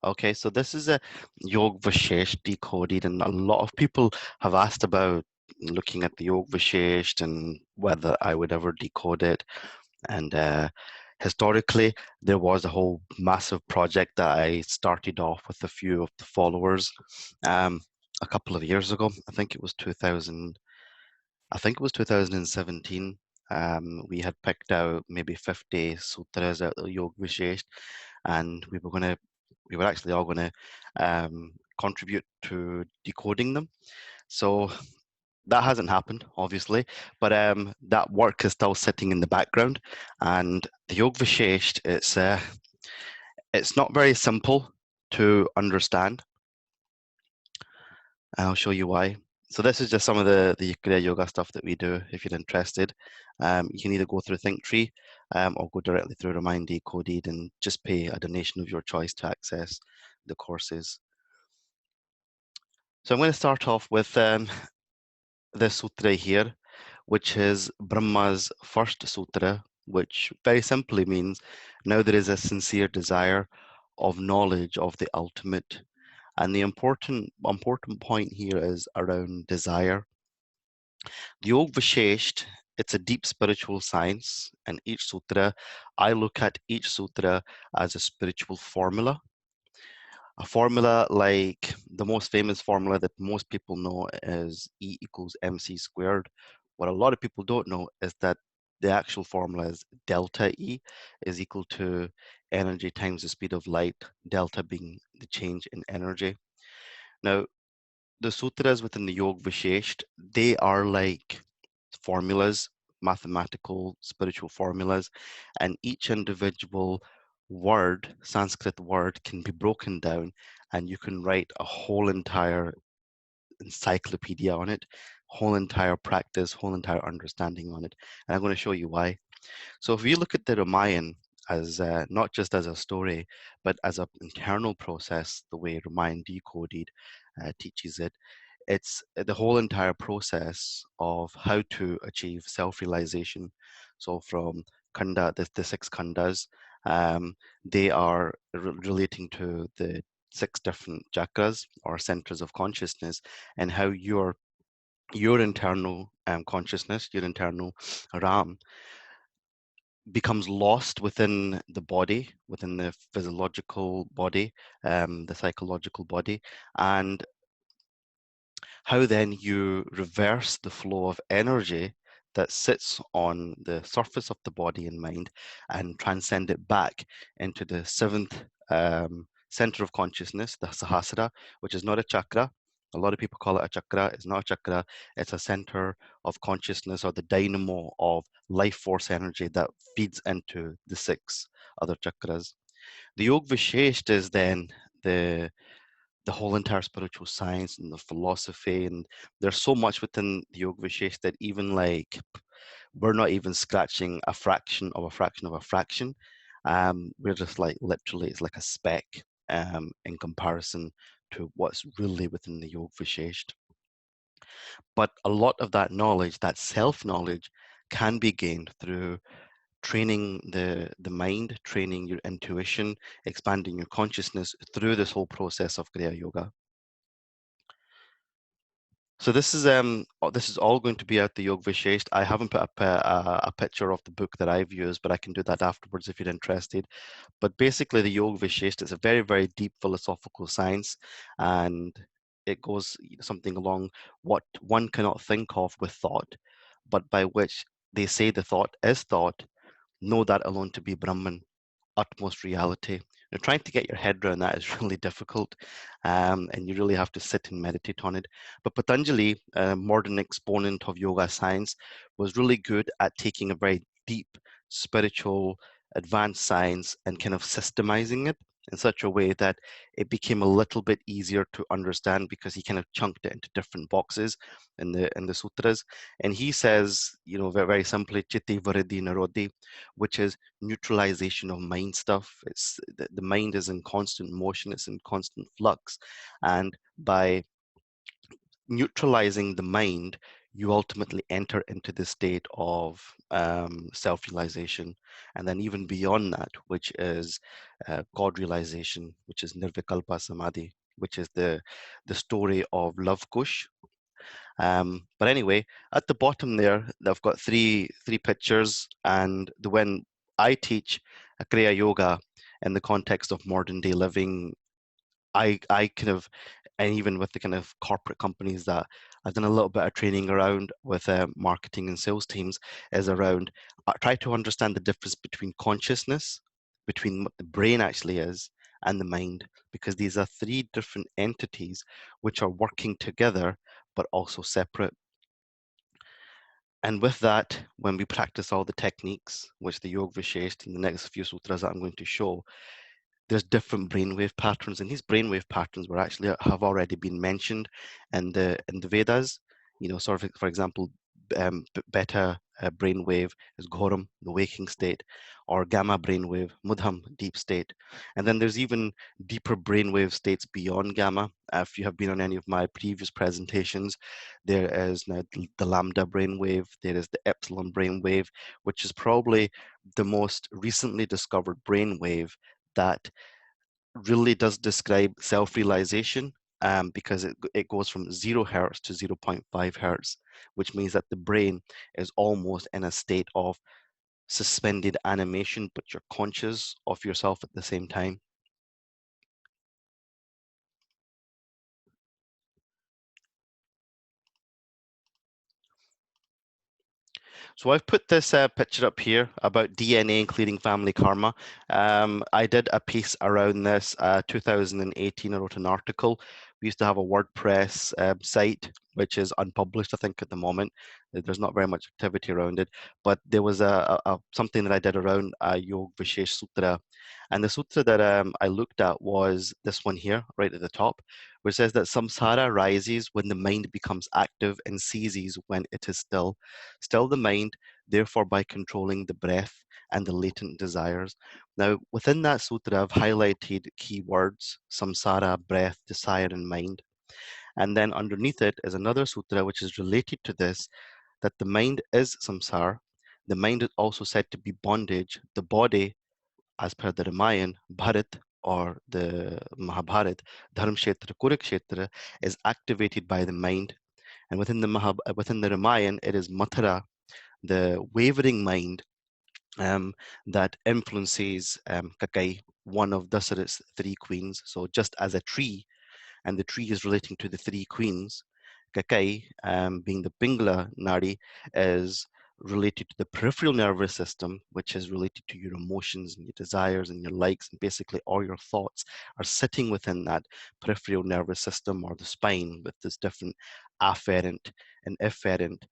Okay, so this is a Yog Vashisht Decoded, and a lot of people have asked about looking at the Yog Vashisht and whether I would ever decode it. And historically, there was a whole massive project that I started off with a few of the followers um, a couple of years ago. I think it was 2017. We had picked out maybe 50 sutras out of the Yog Vashisht, and we were actually all going to contribute to decoding them. So that hasn't happened, obviously, but that work is still sitting in the background. And the Yog Vashisht, it's not very simple to understand. I'll show you why. So this is just some of the Kriya Yoga stuff that we do. If you're interested, you can either go through ThinkTree or go directly through Ramayana Decoded and just pay a donation of your choice to access the courses. So I'm going to start off with the sutra here, which is Brahma's first sutra, which very simply means now there is a sincere desire of knowledge of the ultimate. And the important point here is around desire. The Yog Vashisht, it's a deep spiritual science, and each sutra, I look at each sutra as a spiritual formula. A formula like the most famous formula that most people know is E equals mc squared. What a lot of people don't know is that the actual formula is delta E is equal to energy times the speed of light, delta being the change in energy. Now, the sutras within the Yog Vashisht, they are like formulas, mathematical, spiritual formulas, and each individual word, Sanskrit word, can be broken down and you can write a whole entire encyclopedia on it, whole entire practice, whole entire understanding on it. And I'm going to show you why. So if you look at the Ramayana as not just as a story, but as an internal process, the way Ramayana Decoded teaches it, it's the whole entire process of how to achieve self-realization. So from Khanda, the six Khandas, they are relating to the six different chakras or centers of consciousness, and how your internal consciousness, your internal Ram, becomes lost within the body, within the physiological body, the psychological body, and how then you reverse the flow of energy that sits on the surface of the body and mind and transcend it back into the seventh center of consciousness, the Sahasrara, which is not a chakra. A lot of people call it a chakra. It's not a chakra. It's a center of consciousness, or the dynamo of life force energy that feeds into the six other chakras. The Yog Vashisht is then the whole entire spiritual science and the philosophy, and there's so much within the Yog Vashisht that even like we're not even scratching a fraction of a fraction of a fraction. We're just like literally it's like a speck in comparison to what's really within the Yog Vashisht. But a lot of that knowledge, that self-knowledge, can be gained through training the mind, training your intuition, expanding your consciousness through this whole process of Kriya Yoga. So this is all going to be out the Yog Vashisht. I haven't put up a picture of the book that I've used, but I can do that afterwards if you're interested. But basically, the Yog Vashisht is a very, very deep philosophical science, and it goes something along what one cannot think of with thought, but by which they say the thought is thought, know that alone to be Brahman, utmost reality. Now, trying to get your head around that is really difficult, and you really have to sit and meditate on it. But Patanjali, a modern exponent of yoga science, was really good at taking a very deep, spiritual, advanced science and kind of systemizing it in such a way that it became a little bit easier to understand, because he kind of chunked it into different boxes in the sutras. And he says, very, very simply, chitti varidhi narodhi, which is neutralization of mind stuff. It's the mind is in constant motion, it's in constant flux, and by neutralizing the mind, you ultimately enter into the state of self-realization, and then even beyond that, which is God realization, which is nirvikalpa samadhi, which is the story of Love Kush. But anyway, at the bottom there, I've got three pictures, and when I teach a Kriya Yoga in the context of modern day living, I kind of, and even with the kind of corporate companies that I've done a little bit of training around with marketing and sales teams, is around try to understand the difference between consciousness, between what the brain actually is, and the mind, because these are three different entities which are working together but also separate. And with that, when we practice all the techniques, which the Yog Vashisht in the next few sutras that I'm going to show, there's different brainwave patterns, and these brainwave patterns were actually have already been mentioned in the Vedas. You know, sort of, for example, beta brainwave is Ghoram, the waking state, or gamma brainwave, Mudham, deep state. And then there's even deeper brainwave states beyond gamma. If you have been on any of my previous presentations, there is now the lambda brainwave, there is the epsilon brainwave, which is probably the most recently discovered brainwave that really does describe self-realization, because it goes from 0 hertz to 0.5 hertz, which means that the brain is almost in a state of suspended animation, but you're conscious of yourself at the same time. So I've put this picture up here about DNA including family karma. I did a piece around this 2018. I wrote an article. We used to have a WordPress site, which is unpublished, I think, at the moment. There's not very much activity around it, but there was something that I did around Yog Vashisth Sutra. And the sutra that I looked at was this one here, right at the top, which says that samsara rises when the mind becomes active and ceases when it is still. Still the mind, therefore, by controlling the breath and the latent desires. Now, within that sutra, I've highlighted key words: samsara, breath, desire, and mind. And then underneath it is another sutra which is related to this, that the mind is samsara. The mind is also said to be bondage. The body, as per the Ramayana, Bharat, or the Mahabharat, Dharmkshetra, Kurukshetra, is activated by the mind. And within within the Ramayana, it is Mathura, the wavering mind, that influences Kakai, one of Dasarath's three queens. So just as a tree, and the tree is relating to the three queens, Kakai, being the Pingala Nadi, is related to the peripheral nervous system, which is related to your emotions and your desires and your likes, and basically all your thoughts are sitting within that peripheral nervous system, or the spine, with this different afferent and efferent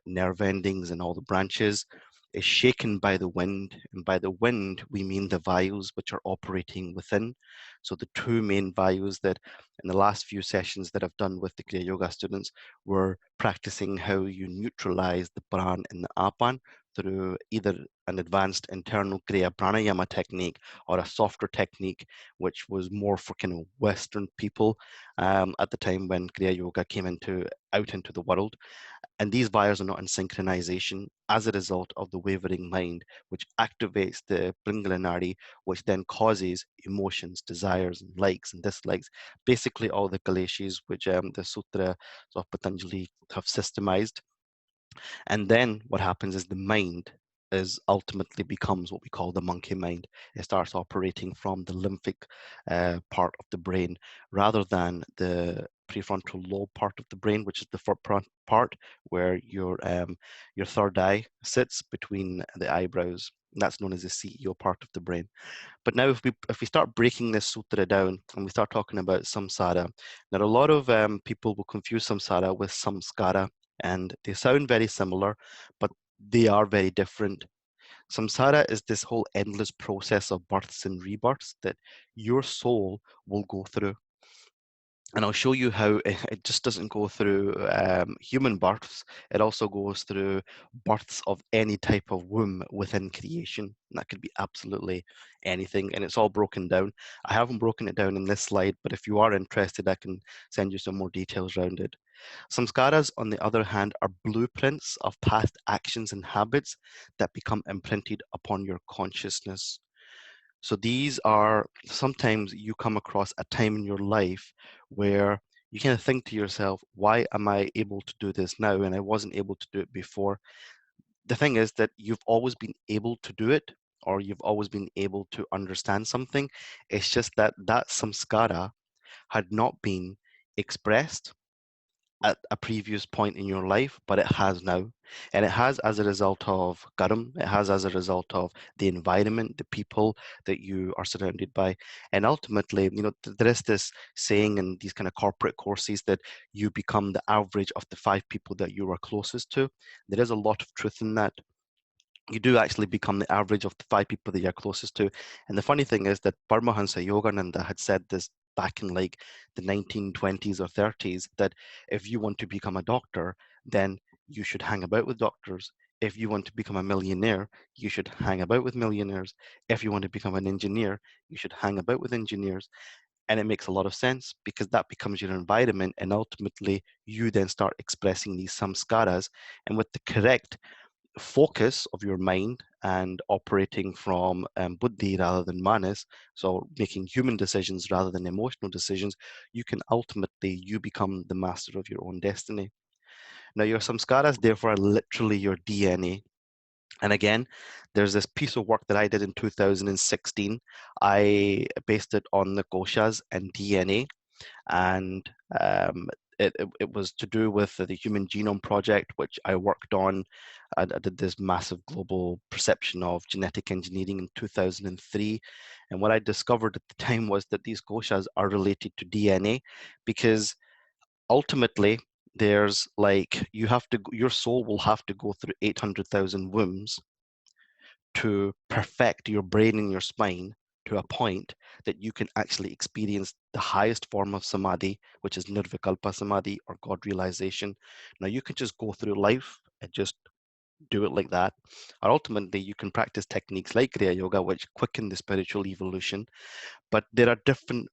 nerve endings and all the branches, is shaken by the wind. And by the wind, we mean the vayus which are operating within. So the two main vayus that in the last few sessions that I've done with the Kriya Yoga students, we're practicing how you neutralize the pran and the apan through either an advanced internal Kriya Pranayama technique or a softer technique, which was more for kind of Western people at the time when Kriya Yoga came out into the world. And these vayas are not in synchronization as a result of the wavering mind, which activates the Pringalanari, which then causes emotions, desires, and likes and dislikes, basically all the kaleshis which the sutras of Patanjali have systemized. And then what happens is the mind is ultimately becomes what we call the monkey mind. It starts operating from the lymphic part of the brain rather than the prefrontal lobe part of the brain, which is the front part where your third eye sits between the eyebrows. That's known as the CEO part of the brain. But now, if we start breaking this sutra down and we start talking about samsara, now a lot of people will confuse samsara with samskara, and they sound very similar, but they are very different. Samsara is this whole endless process of births and rebirths that your soul will go through. And I'll show you how it just doesn't go through human births. It also goes through births of any type of womb within creation. And that could be absolutely anything. And it's all broken down. I haven't broken it down in this slide, but if you are interested, I can send you some more details around it. Samskaras, on the other hand, are blueprints of past actions and habits that become imprinted upon your consciousness. So these are, sometimes you come across a time in your life where you kind of think to yourself, why am I able to do this now and I wasn't able to do it before? The thing is that you've always been able to do it, or you've always been able to understand something. It's just that that samskara had not been expressed at a previous point in your life, but it has now. And it has as a result of karam, it has as a result of the environment, the people that you are surrounded by. And ultimately, there is this saying in these kind of corporate courses that you become the average of the 5 people that you are closest to. There is a lot of truth in that. You do actually become the average of the 5 people that you're closest to. And the funny thing is that Paramahansa Yogananda had said this back in like the 1920s or 30s, that if you want to become a doctor, then you should hang about with doctors. If you want to become a millionaire, you should hang about with millionaires. If you want to become an engineer, you should hang about with engineers. And it makes a lot of sense because that becomes your environment. And ultimately, you then start expressing these samskaras. And with the correct focus of your mind and operating from buddhi rather than manas, so making human decisions rather than emotional decisions, you become the master of your own destiny. Now, your samskaras, therefore, are literally your DNA. And again, there's this piece of work that I did in 2016. I based it on the koshas and DNA, and it was to do with the Human Genome Project, which I worked on. I did this massive global perception of genetic engineering in 2003. And what I discovered at the time was that these koshas are related to DNA, because ultimately there's like, your soul will have to go through 800,000 wombs to perfect your brain and your spine to a point that you can actually experience the highest form of samadhi, which is nirvikalpa samadhi, or God realization. Now, you can just go through life and just do it like that. Or ultimately, you can practice techniques like Kriya Yoga, which quicken the spiritual evolution. But there are different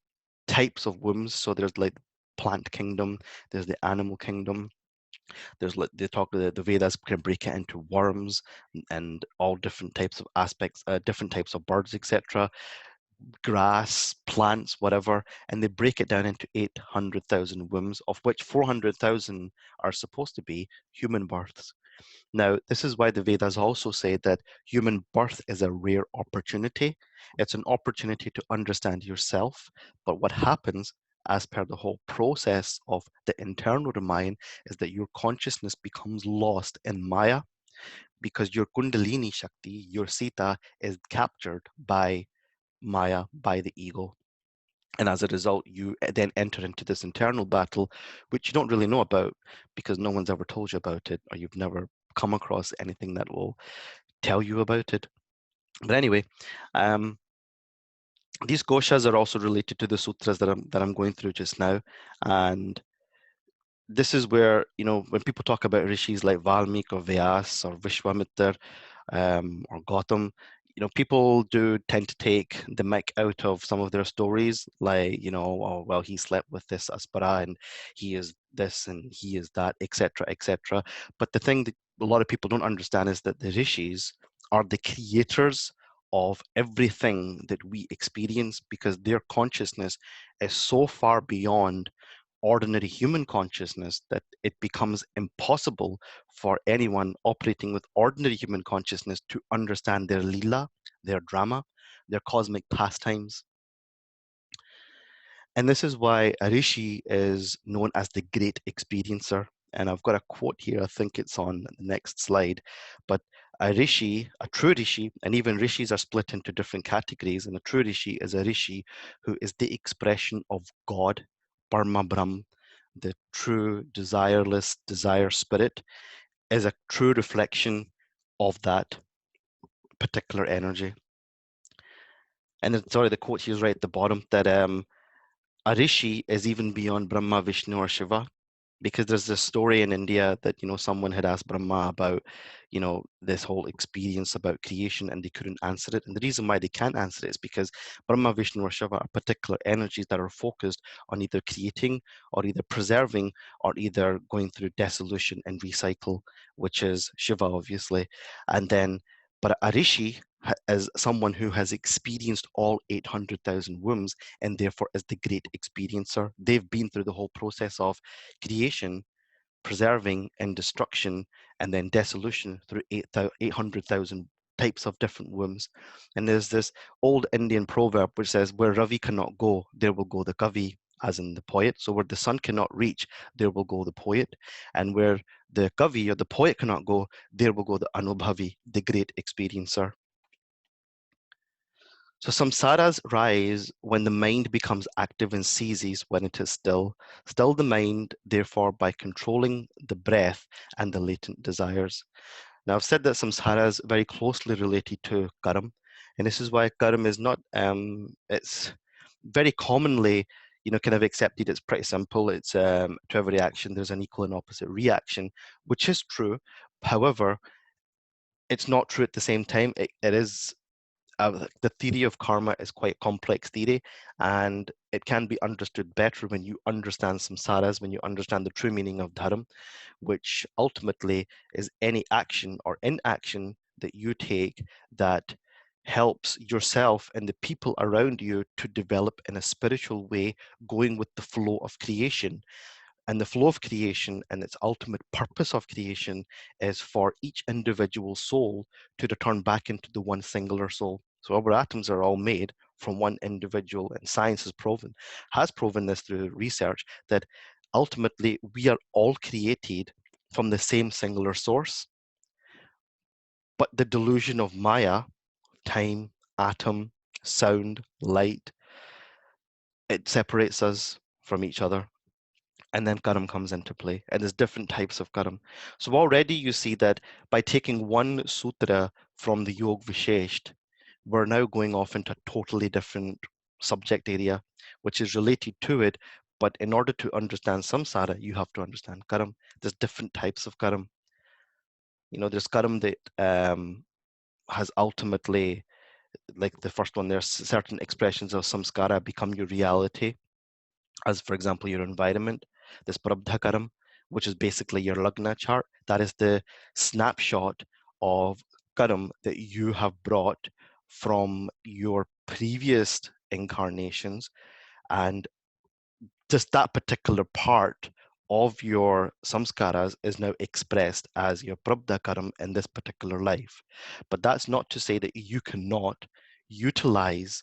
types of wombs. So there's like plant kingdom, there's the animal kingdom, there's like they talk the Vedas can break it into worms and all different types of aspects, different types of birds, etc., grass, plants, whatever, and they break it down into 800,000 wombs, of which 400,000 are supposed to be human births. Now, this is why the Vedas also say that human birth is a rare opportunity. It's an opportunity to understand yourself. But what happens, as per the whole process of the internal Ramayana, is that your consciousness becomes lost in Maya, because your Kundalini Shakti, your Sita, is captured by Maya, by the ego. And as a result, you then enter into this internal battle, which you don't really know about because no one's ever told you about it, or you've never come across anything that will tell you about it. But anyway, um, these koshas are also related to the sutras that I'm going through just now, and this is where, when people talk about rishis like Valmiki or Vyas or Vishwamitra, or Gotham, people do tend to take the mick out of some of their stories, like, oh, well, he slept with this aspara and he is this and he is that, etc., etc. But the thing that a lot of people don't understand is that the rishis are the creators of everything that we experience, because their consciousness is so far beyond ordinary human consciousness that it becomes impossible for anyone operating with ordinary human consciousness to understand their lila, their drama, their cosmic pastimes. And this is why a rishi is known as the great experiencer. And I've got a quote here, I think it's on the next slide. But a rishi, a true rishi, and even rishis are split into different categories. And a true rishi is a rishi who is the expression of God, Parma Brahm, the true desireless desire spirit, is a true reflection of that particular energy. And sorry, the quote here is right at the bottom, that a rishi is even beyond Brahma, Vishnu, or Shiva. because there's this story in India that, someone had asked Brahma about, this whole experience about creation, and they couldn't answer it. And the reason why they can't answer it is because Brahma, Vishnu, or Shiva are particular energies that are focused on either creating or either preserving or either going through dissolution and recycle, which is Shiva, obviously. And then, but a rishi is someone who has experienced all 800,000 wombs and therefore is the great experiencer. They've been through the whole process of creation, preserving, and destruction, and then dissolution through 800,000 types of different wombs. And there's this old Indian proverb which says, where Ravi cannot go, there will go the Kavi, as in the poet. So where the sun cannot reach, there will go the poet. And where the Kavi or the poet cannot go, there will go the Anubhavi, the great experiencer. So samsaras rise when the mind becomes active and ceases when it is still. Still the mind, therefore, by controlling the breath and the latent desires. Now, I've said that samsara is very closely related to karam, and this is why karam is not, it's very commonly, kind of accepted. It's pretty simple. It's to every action, there's an equal and opposite reaction, which is true. However, it's not true at the same time. It is the theory of karma is quite a complex theory, and it can be understood better when you understand samsaras, when you understand the true meaning of dharma, which ultimately is any action or inaction that you take that helps yourself and the people around you to develop in a spiritual way, going with the flow of creation. And the flow of creation and its ultimate purpose of creation is for each individual soul to return back into the one singular soul. So our atoms are all made from one individual, and science has proven this through research, that ultimately we are all created from the same singular source. But the delusion of Maya, time, atom, sound, light, it separates us from each other. And then karam comes into play, and there's different types of karam. So already you see that by taking one sutra from the Yog Vashisht, we're now going off into a totally different subject area, which is related to it. But in order to understand samsara, you have to understand karam. There's different types of karam. There's karam that has ultimately, like the first one, there's certain expressions of samskara become your reality, as for example, your environment. This prabdha karam, which is basically your lagna chart, that is the snapshot of karam that you have brought from your previous incarnations, and just that particular part of your samskaras is now expressed as your prabdha karam in this particular life. But that's not to say that you cannot utilize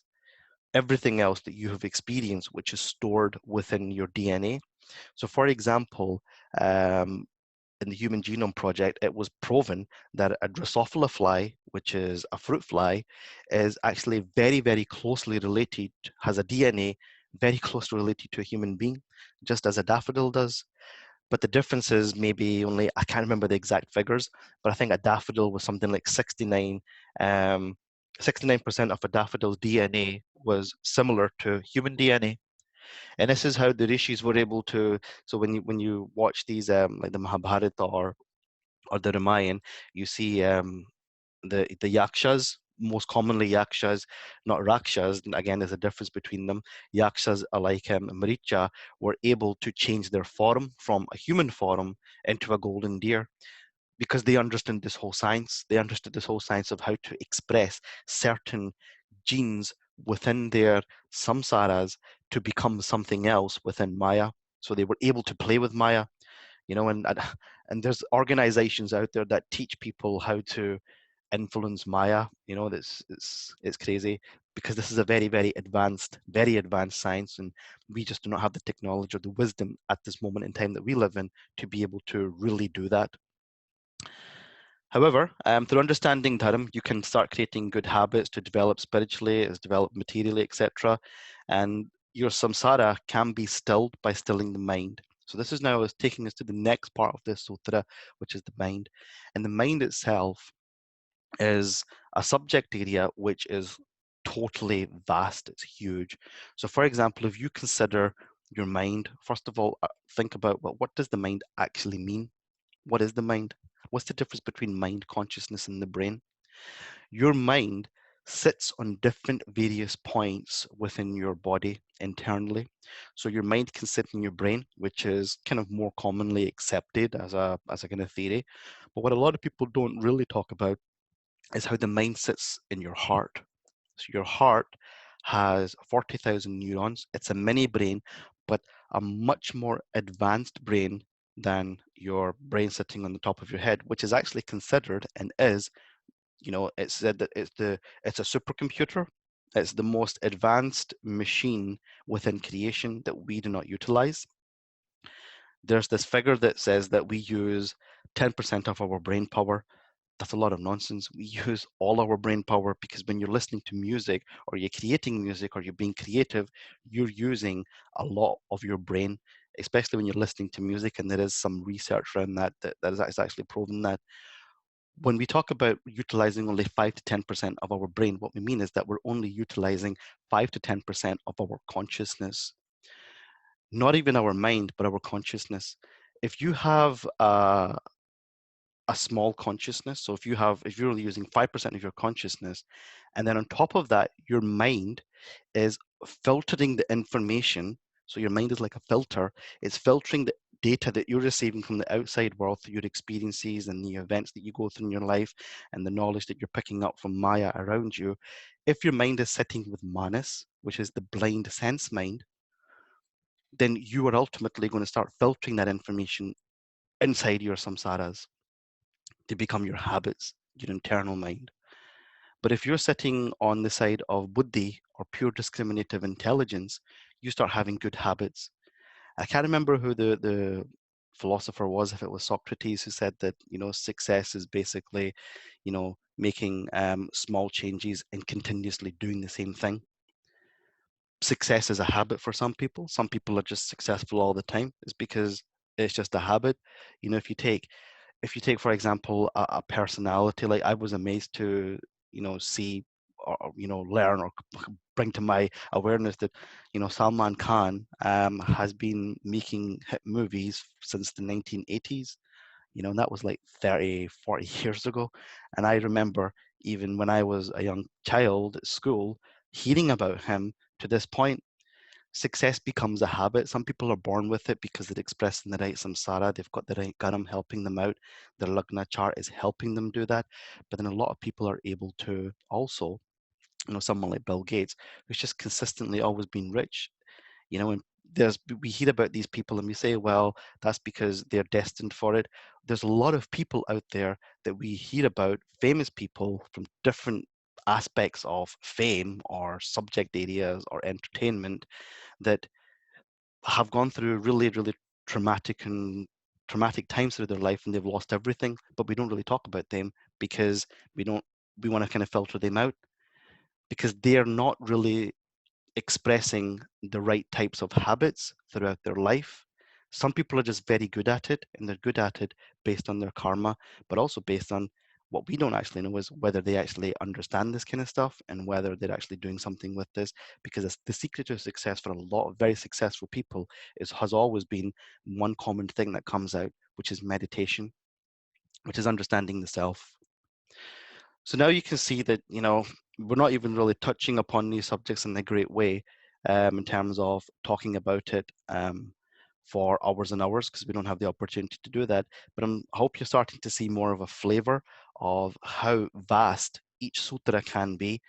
everything else that you have experienced, which is stored within your DNA. So, for example, in the Human Genome Project, it was proven that a Drosophila fly, which is a fruit fly, is actually very, very closely related, has a DNA very closely related to a human being, just as a daffodil does. But the difference is maybe only, I can't remember the exact figures, but I think a daffodil was something like 69% of a daffodil's DNA was similar to human DNA. And this is how the rishis were able to. So when you watch these like the Mahabharata or the Ramayana, you see the yakshas, most commonly yakshas, not rakshas. And again, there's a difference between them. Yakshas are like Maricha, were able to change their form from a human form into a golden deer, because they understood this whole science. They understood this whole science of how to express certain genes within their samsaras to become something else within Maya. So they were able to play with Maya, and there's organizations out there that teach people how to influence Maya. That's it's crazy, because this is a very, very advanced science, and we just do not have the technology or the wisdom at this moment in time that we live in to be able to really do that. However, through understanding dharma, you can start creating good habits to develop spiritually, as develop materially, etc. And your samsara can be stilled by stilling the mind. So this is now taking us to the next part of this sutra, which is the mind. And the mind itself is a subject area which is totally vast. It's huge. So for example, if you consider your mind. First of all, think about, well, what does the mind actually mean? What is the mind? What's the difference between mind, consciousness, and the brain? Your mind sits on different various points within your body internally. So your mind can sit in your brain, which is kind of more commonly accepted as a kind of theory. But what a lot of people don't really talk about is how the mind sits in your heart. So your heart has 40,000 neurons. It's a mini brain, but a much more advanced brain than your brain sitting on the top of your head, which is actually considered and is, it's said that it's a supercomputer. It's the most advanced machine within creation that we do not utilize. There's this figure that says that we use 10% of our brain power. That's a lot of nonsense. We use all our brain power, because when you're listening to music or you're creating music or you're being creative, you're using a lot of your brain, especially when you're listening to music. And there is some research around that is actually proven that when we talk about utilizing only 5 to 10% of our brain, what we mean is that we're only utilizing 5 to 10% of our consciousness, not even our mind, but our consciousness. If you have a small consciousness. So if you're only using 5% of your consciousness, and then on top of that, your mind is filtering the information. So your mind is like a filter. It's filtering the data that you're receiving from the outside world through your experiences and the events that you go through in your life and the knowledge that you're picking up from Maya around you. If your mind is sitting with manas, which is the blind sense mind, then you are ultimately going to start filtering that information inside your samsaras to become your habits, your internal mind. But if you're sitting on the side of buddhi or pure discriminative intelligence, you start having good habits. I can't remember who the philosopher was, if it was Socrates, who said that, success is basically, making small changes and continuously doing the same thing. Success is a habit for some people. Some people are just successful all the time. It's because it's just a habit. If you take, for example, a personality, like I was amazed to, see or, learn or bring to my awareness that, Salman Khan has been making hit movies since the 1980s, and that was like 30, 40 years ago. And I remember even when I was a young child at school, hearing about him to this point. Success becomes a habit. Some people are born with it because they're expressing the right samsara. They've got the right garam helping them out. Their lagna chart is helping them do that. But then a lot of people are able to also, someone like Bill Gates, who's just consistently always been rich, and we hear about these people and we say, well, that's because they're destined for it. There's a lot of people out there that we hear about, famous people from different aspects of fame or subject areas or entertainment, that have gone through really, really traumatic times through their life, and they've lost everything, but we don't really talk about them because we want to kind of filter them out, because they're not really expressing the right types of habits throughout their life. Some people are just very good at it, and they're good at it based on their karma, but also based on what we don't actually know is whether they actually understand this kind of stuff and whether they're actually doing something with this. Because the secret to success for a lot of very successful people has always been one common thing that comes out, which is meditation, which is understanding the self. So now you can see that, we're not even really touching upon these subjects in a great way, in terms of talking about it for hours and hours, because we don't have the opportunity to do that. But I hope you're starting to see more of a flavor of how vast each sutra can be,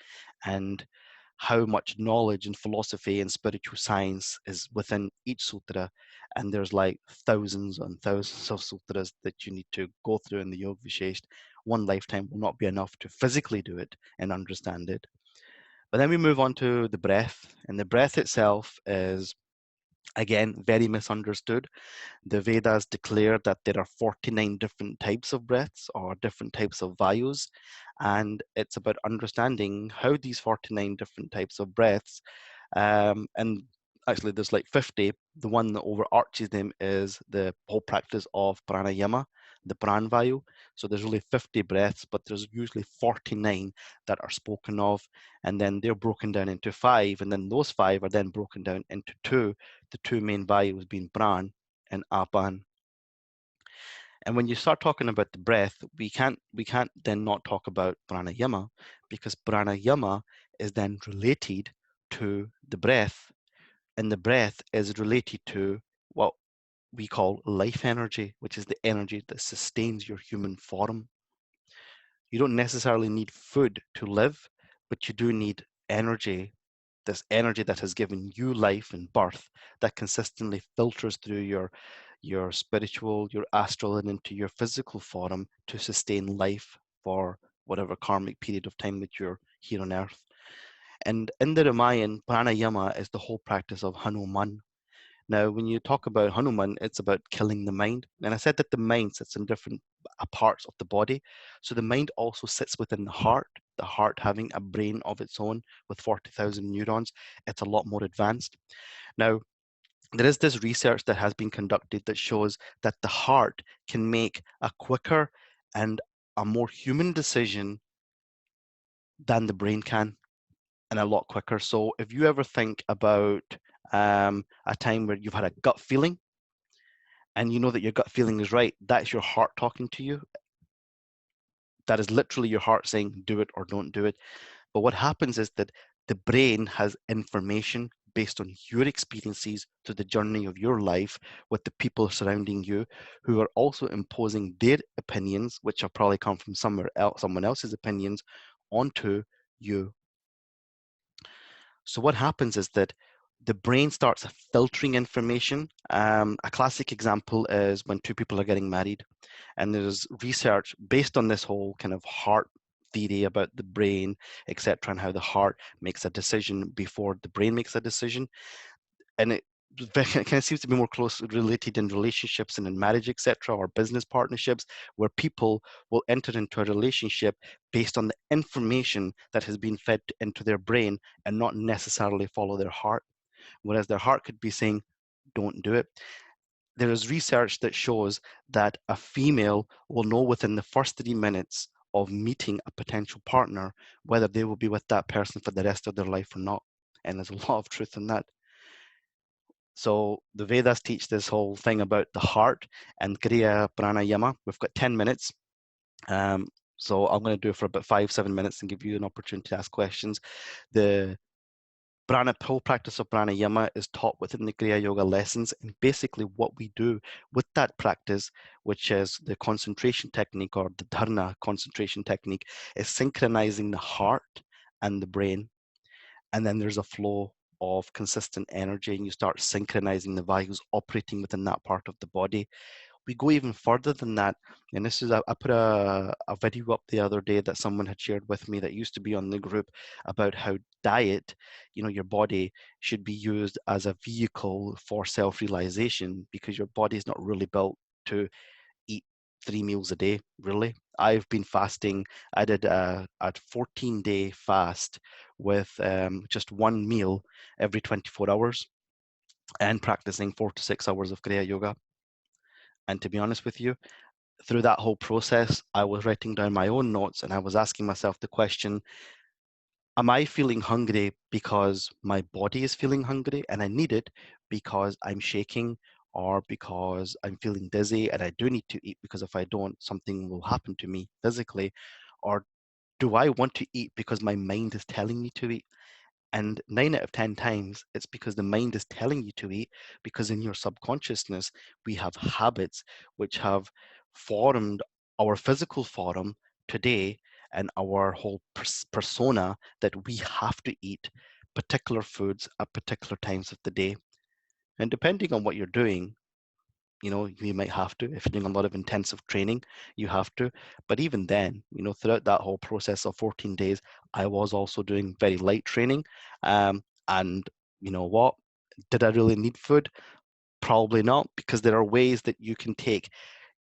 and how much knowledge and philosophy and spiritual science is within each sutra. And there's like thousands and thousands of sutras that you need to go through in the Yog Vashisht. One lifetime will not be enough to physically do it and understand it. But then we move on to the breath, and the breath itself is, again, very misunderstood. The Vedas declare that there are 49 different types of breaths or different types of vayus, and it's about understanding how these 49 different types of breaths, and actually there's like 50. The one that overarches them is the whole practice of pranayama, the pranvayu. So there's really 50 breaths, but there's usually 49 that are spoken of, and then they're broken down into 5, and then those 5 are then broken down into 2, the 2 main vayus being pran and apan. And when you start talking about the breath, we can't then not talk about pranayama, because pranayama is then related to the breath, and the breath is related to what we call life energy, which is the energy that sustains your human form. You don't necessarily need food to live, but you do need energy, this energy that has given you life and birth, that consistently filters through your spiritual, your astral, and into your physical form to sustain life for whatever karmic period of time that you're here on earth. And in the Ramayana, pranayama is the whole practice of Hanuman. Now, when you talk about Hanuman, it's about killing the mind. And I said that the mind sits in different parts of the body. So the mind also sits within the heart having a brain of its own with 40,000 neurons. It's a lot more advanced. Now, there is this research that has been conducted that shows that the heart can make a quicker and a more human decision than the brain can, and a lot quicker. So if you ever think about a time where you've had a gut feeling, and you know that your gut feeling is right, that's your heart talking to you. That is literally your heart saying, do it or don't do it. But what happens is that the brain has information based on your experiences through the journey of your life with the people surrounding you, who are also imposing their opinions, which have probably come from somewhere else, someone else's opinions, onto you. So what happens is that the brain starts filtering information. A classic example is when two people are getting married, and there's research based on this whole kind of heart theory about the brain, etc., and how the heart makes a decision before the brain makes a decision. And it kind of seems to be more closely related in relationships and in marriage, etc., or business partnerships, where people will enter into a relationship based on the information that has been fed into their brain and not necessarily follow their heart. Whereas their heart could be saying, don't do it. There is research that shows that a female will know within the first 3 minutes of meeting a potential partner whether they will be with that person for the rest of their life or not. And there's a lot of truth in that. So the Vedas teach this whole thing about the heart and Kriya Pranayama. We've got 10 minutes. So I'm going to do it for about 5-7 minutes and give you an opportunity to ask questions. The whole practice of pranayama is taught within the Kriya Yoga lessons, and basically what we do with that practice, which is the concentration technique or the dharma concentration technique, is synchronizing the heart and the brain, and then there's a flow of consistent energy, and you start synchronizing the vayus operating within that part of the body. We go even further than that, and this is I put a video up the other day that someone had shared with me that used to be on the group about how diet, your body should be used as a vehicle for self-realization, because your body is not really built to eat 3 meals a day, really. I've been fasting. I did a 14-day fast with just one meal every 24 hours and practicing 4 to 6 hours of Kriya Yoga. And to be honest with you, through that whole process, I was writing down my own notes, and I was asking myself the question, am I feeling hungry because my body is feeling hungry and I need it because I'm shaking, or because I'm feeling dizzy and I do need to eat because if I don't, something will happen to me physically? Or do I want to eat because my mind is telling me to eat? And 9 out of 10 times, it's because the mind is telling you to eat, because in your subconsciousness, we have habits which have formed our physical form today, and our whole persona, that we have to eat particular foods at particular times of the day. And depending on what you're doing, you might have to. If you're doing a lot of intensive training, you have to. But even then, throughout that whole process of 14 days, I was also doing very light training. And you know what? Did I really need food? Probably not, because there are ways that you can take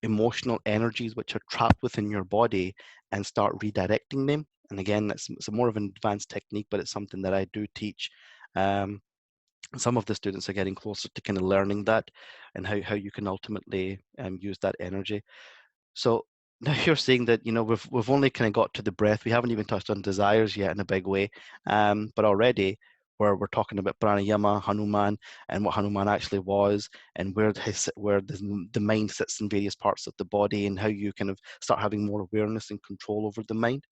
emotional energies which are trapped within your body and start redirecting them. And again, it's more of an advanced technique, but it's something that I do teach. Some of the students are getting closer to kind of learning that, and how you can ultimately use that energy. So now you're saying that, you know, we've only kind of got to the breath. We haven't even touched on desires yet in a big way. But already we're talking about pranayama, Hanuman, and what Hanuman actually was, and where the mind sits in various parts of the body, and how you kind of start having more awareness and control over the mind.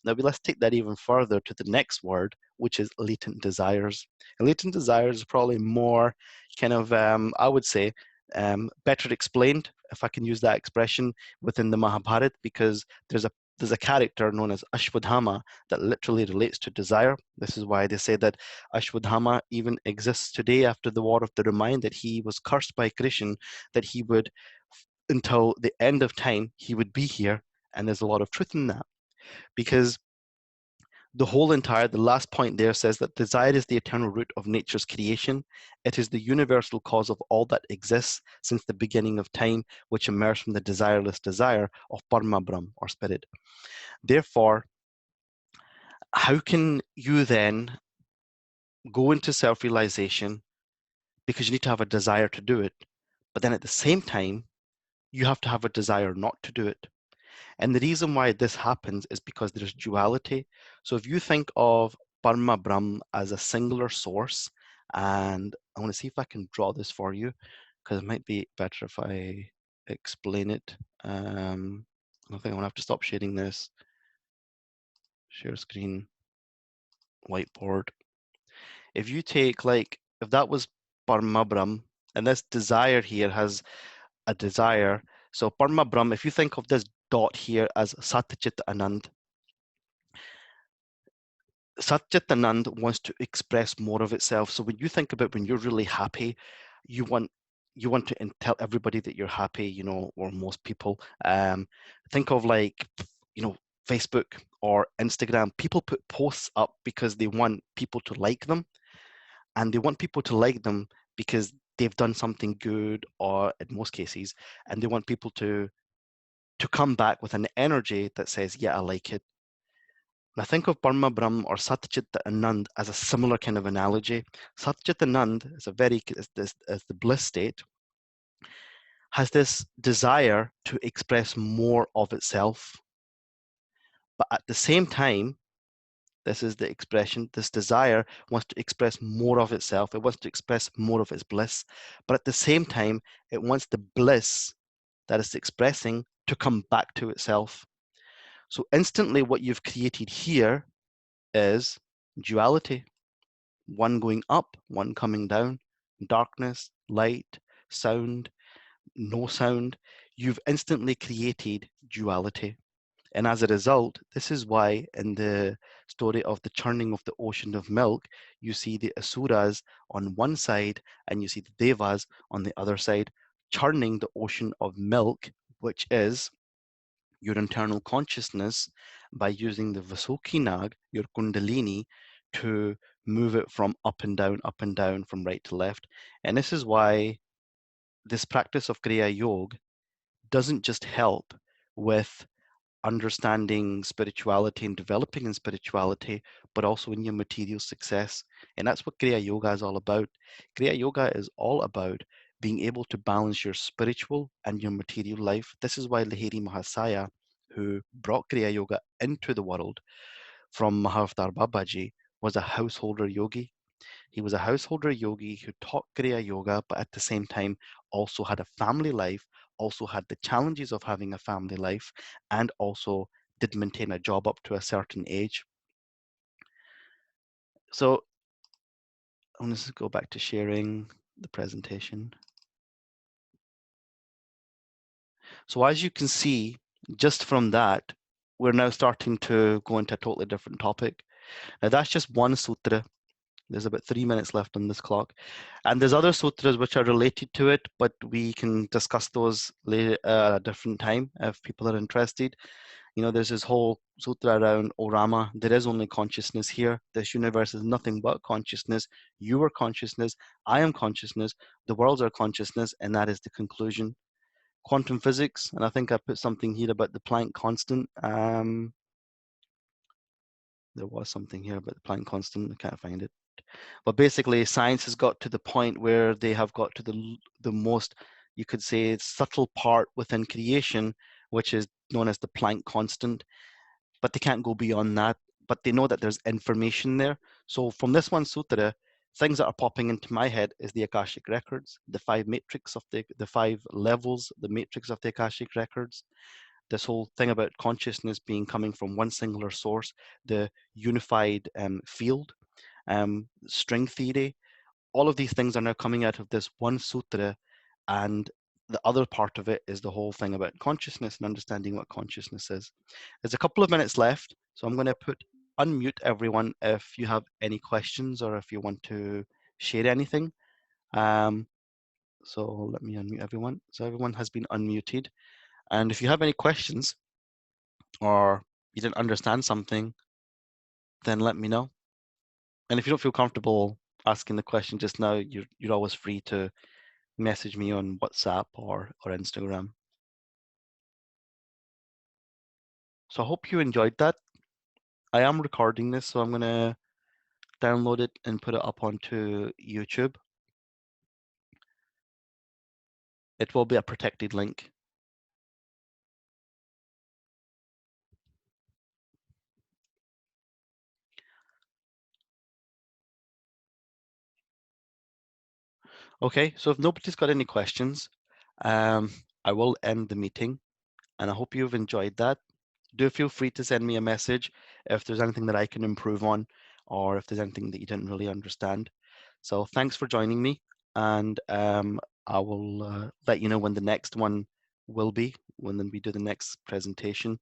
Now, let's take that even further to the next word, which is latent desires. And latent desires is probably more kind of, I would say, better explained, if I can use that expression, within the Mahabharata, because there's a character known as Ashwadhama that literally relates to desire. This is why they say that Ashwadhama even exists today after the war of the Ramayana, that he was cursed by Krishna, that he would, until the end of time, he would be here. And there's a lot of truth in that, because the last point there says that desire is the eternal root of nature's creation. It is the universal cause of all that exists since the beginning of time, which emerged from the desireless desire of Parma Brahm, or spirit. Therefore, how can you then go into self-realization, because you need to have a desire to do it, but then at the same time, you have to have a desire not to do it. And the reason why this happens is because there's duality. So if you think of Parma Brahm as a singular source, and I want to see if I can draw this for you, because it might be better if I explain it. I think I'm gonna have to stop sharing this. Share screen, whiteboard. If you take, like, if that was Parma Brahm, and this desire here has a desire. So Parma Brahm, if you think of this dot here as Satchit Anand, Satchitanand wants to express more of itself. So when you think about when you're really happy, you want to tell everybody that you're happy, you know, or most people. Think of, like, you know, Facebook or Instagram. People put posts up because they want people to like them, and they want people to like them because they've done something good, or in most cases, and they want people to come back with an energy that says, yeah, I like it. I think of Parma Brahm or Satchit Anand as a similar kind of analogy. Satchit Anand is as the bliss state, has this desire to express more of itself. But at the same time, this is the expression, this desire wants to express more of itself. It wants to express more of its bliss. But at the same time, it wants the bliss that it's expressing to come back to itself. So instantly what you've created here is duality. One going up, one coming down, darkness, light, sound, no sound. You've instantly created duality. And as a result, this is why in the story of the churning of the ocean of milk, you see the asuras on one side and you see the devas on the other side, churning the ocean of milk, which is your internal consciousness, by using the Vasuki Nag, your Kundalini, to move it from up and down, from right to left. And this is why this practice of Kriya Yoga doesn't just help with understanding spirituality and developing in spirituality, but also in your material success. And that's what Kriya Yoga is all about. Kriya Yoga is all about being able to balance your spiritual and your material life. This is why Lahiri Mahasaya, who brought Kriya Yoga into the world from Mahavatar Babaji, was a householder yogi. He was a householder yogi who taught Kriya Yoga, but at the same time also had a family life, also had the challenges of having a family life, and also did maintain a job up to a certain age. So I'm going to go back to sharing the presentation. So as you can see, just from that, we're now starting to go into a totally different topic. Now that's just one sutra. There's about 3 minutes left on this clock. And there's other sutras which are related to it, but we can discuss those later at a different time if people are interested. You know, there's this whole sutra around, O Rama, there is only consciousness here. This universe is nothing but consciousness. You are consciousness. I am consciousness. The worlds are consciousness. And that is the conclusion. Quantum physics, and I think I put something here about the Planck constant. There was something here about the Planck constant. I can't find it. But basically, science has got to the point where they have got to the most, you could say, subtle part within creation, which is known as the Planck constant, but they can't go beyond that. But they know that there's information there. So from this one sutra, things that are popping into my head is the Akashic records, the five matrix of the five levels, the matrix of the Akashic records. This whole thing about consciousness being coming from one singular source, the unified field, string theory, all of these things are now coming out of this one sutra, and the other part of it is the whole thing about consciousness and understanding what consciousness is. There's a couple of minutes left, so I'm going to unmute everyone if you have any questions or if you want to share anything. So let me unmute everyone. So everyone has been unmuted. And if you have any questions or you didn't understand something, then let me know. And if you don't feel comfortable asking the question just now, you're always free to message me on WhatsApp or Instagram. So I hope you enjoyed that. I am recording this, so I'm going to download it and put it up onto YouTube. It will be a protected link. Okay, so if nobody's got any questions, I will end the meeting, and I hope you've enjoyed that. Do feel free to send me a message if there's anything that I can improve on, or if there's anything that you didn't really understand. So thanks for joining me, and I will let you know when the next one will be, when we do the next presentation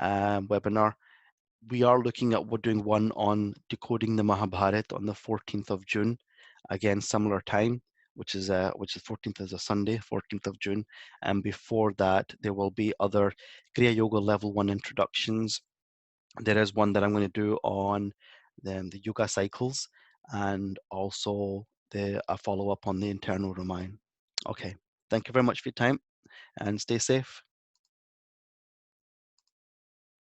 webinar. We are looking at, we're doing one on decoding the Mahabharata on the 14th of June, again similar time, which is 14th is a Sunday, 14th of June. And before that, there will be other Kriya Yoga level 1 introductions. There is one that I'm going to do on the yoga cycles, and also a follow up on the internal Ramayana. Okay, thank you very much for your time, and stay safe.